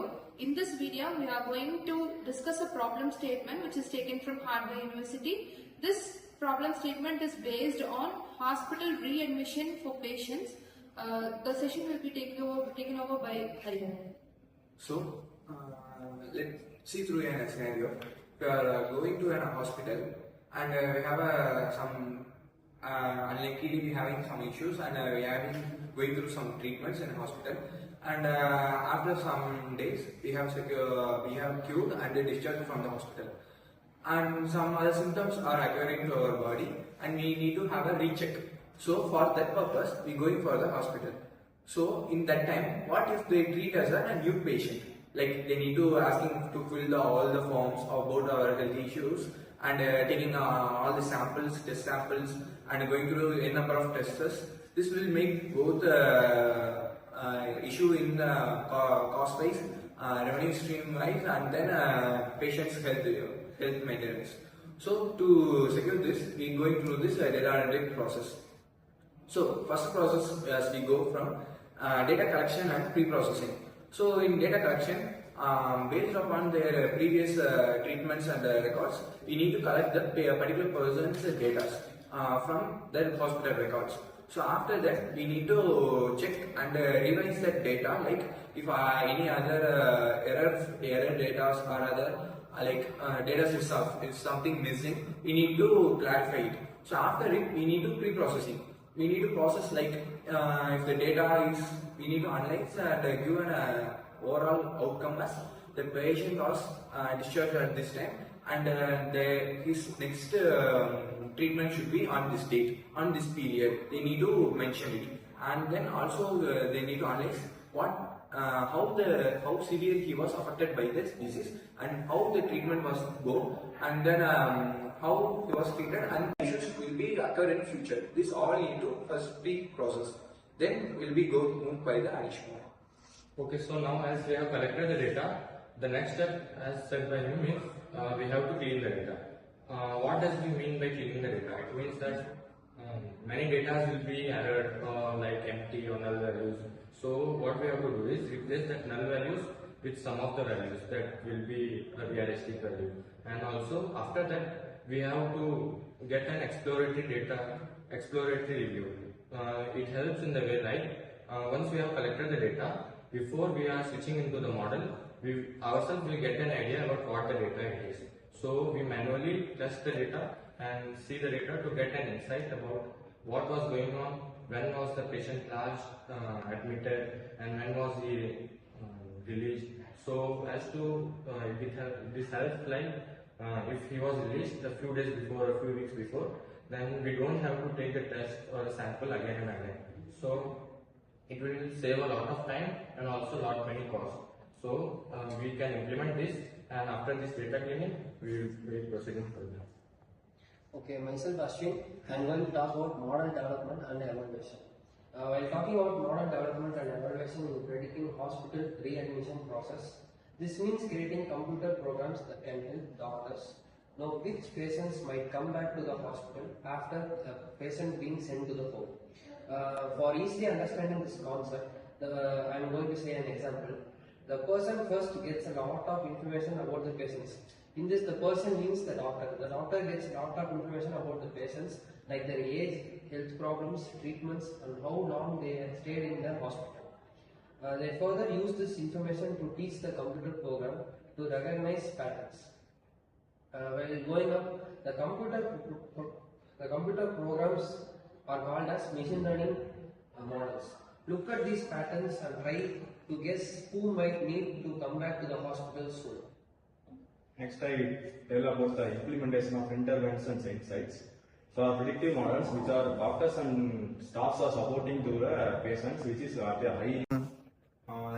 video. In this video, we are going to discuss a problem statement which is taken from Harvard University. This problem statement is based on hospital readmission for patients. The session will be taken over by Hari. So, let's see through a scenario. We are going to a hospital and we have some unluckily we having some issues and we have been going through some treatments in a hospital. And after some days, we have cured and discharged from the hospital. And some other symptoms are occurring to our body, and we need to have a recheck. So for that purpose, we are going for the hospital. So in that time, what if they treat us as a new patient? Like they need to asking to fill all the forms about our health issues and taking all the samples, test samples, and going through a number of tests. This will make both issue in cost wise, revenue stream wise, and then patient's health maintenance. So to secure this, we are going through this data analytic process. So first process as we go from data collection and pre-processing. So in data collection, based upon their previous treatments and records, we need to collect the particular person's data from their hospital records. So after that, we need to check and revise that data. Like if any other error data or other data is something missing, we need to clarify it. So after it, we need to pre-processing. We need to process like if the data is, we need to analyze and give an overall outcome as the patient was discharged at this time, and his next treatment should be on this date, on this period. They need to mention it, and then also they need to analyze how severe he was affected by this disease and how the treatment was go, and then how he was treated and issues will be occur in future. This all need to first be processed. Then will be moved by the addition. Okay, so now as we have collected the data, the next step, as said by you, means we have to clean the data. What does we mean by cleaning the data? It means that many data will be errored like empty or null values. So what we have to do is replace that null values with some of the values that will be a realistic value. And also after that, we have to get an exploratory review. It helps in the way like once we have collected the data, before we are switching into the model, we ourselves will get an idea about what the data it is. So we manually test the data and see the data to get an insight about what was going on, when was the patient last admitted, and when was he released. So as to this helps like if he was released a few days before, a few weeks before, then we don't have to take a test or a sample again and again. So it will save a lot of time and also lot many costs. So we can implement this, and after this data cleaning, we will proceed further. Okay, myself Ashwin, I am going to talk about model development and evaluation. While talking about model development and evaluation in predicting hospital readmission process, this means creating computer programs that can help doctors know which patients might come back to the hospital after a patient being sent to the home. For easily understanding this concept, I am going to say an example. The person first gets a lot of information about the patients. In this, the person means the doctor. The doctor gets a lot of information about the patients, like their age, health problems, treatments, and how long they have stayed in the hospital. They further use this information to teach the computer program to recognize patterns. While going up, the computer programs are called as machine learning models. Look at these patterns and try to guess who might need to come back to the hospital soon. Next, I tell about the implementation of interventions and insights. So, our predictive models, which are doctors and staffs are supporting to the patients, which is at a high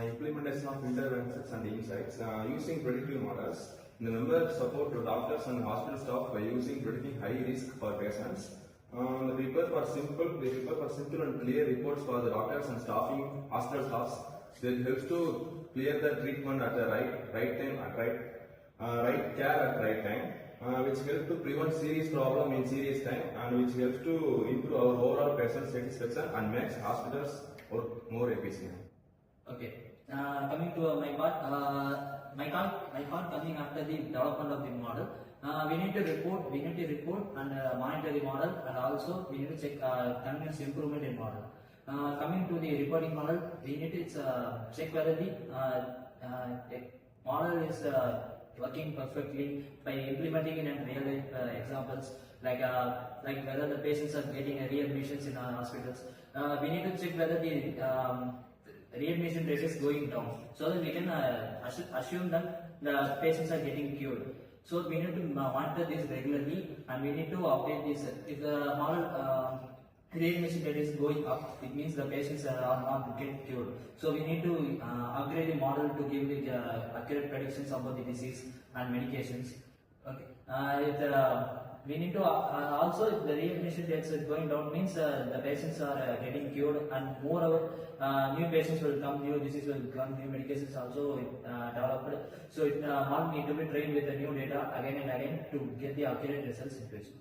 implementation of interventions and insights using predictive models. The members support to doctors and hospital staff by using predicting high risk for patients. They prepare for simple and clear reports for the doctors and staffing hospital staffs. That helps to clear the treatment at the right time, at right care at right time, which helps to prevent serious problem in serious time, and which helps to improve our overall patient satisfaction and makes hospitals work more efficient. Okay, Coming to my part coming after the development of the model, we need to report and monitor the model, and also we need to check continuous improvement in model. Coming to the reporting model, we need to check whether the model is working perfectly by implementing it in real life examples, like whether the patients are getting readmissions in our hospitals. We need to check whether the readmission rate is going down, so that we can assume that the patients are getting cured. So we need to monitor this regularly, and we need to update this. If the model readmission rate is going up, it means the patients are not getting cured. So we need to upgrade the model to give the accurate predictions about the disease and medications. Okay. We need to also, if the readmission rates is going down, means the patients are getting cured, and moreover new patients will come, new disease will come, new medications also developed. So it model need to be trained with the new data again and again to get the accurate results in patient.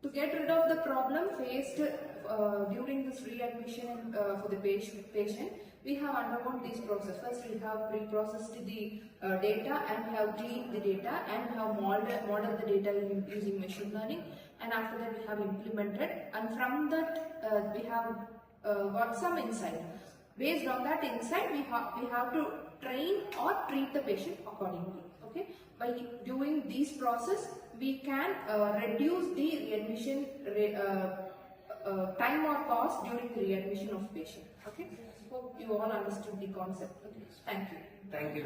To get rid of the problem faced during this readmission for the patient, we have undergone this process. First, we have pre-processed the data, and we have cleaned the data, and we have modeled the data using machine learning, and after that we have implemented, and from that we have got some insight. Based on that insight, we have to train or treat the patient accordingly. Okay, by doing this process, we can reduce the readmission time or cost during the readmission of patient. Okay, hope you all understood the concept. Okay, thank you. Thank you.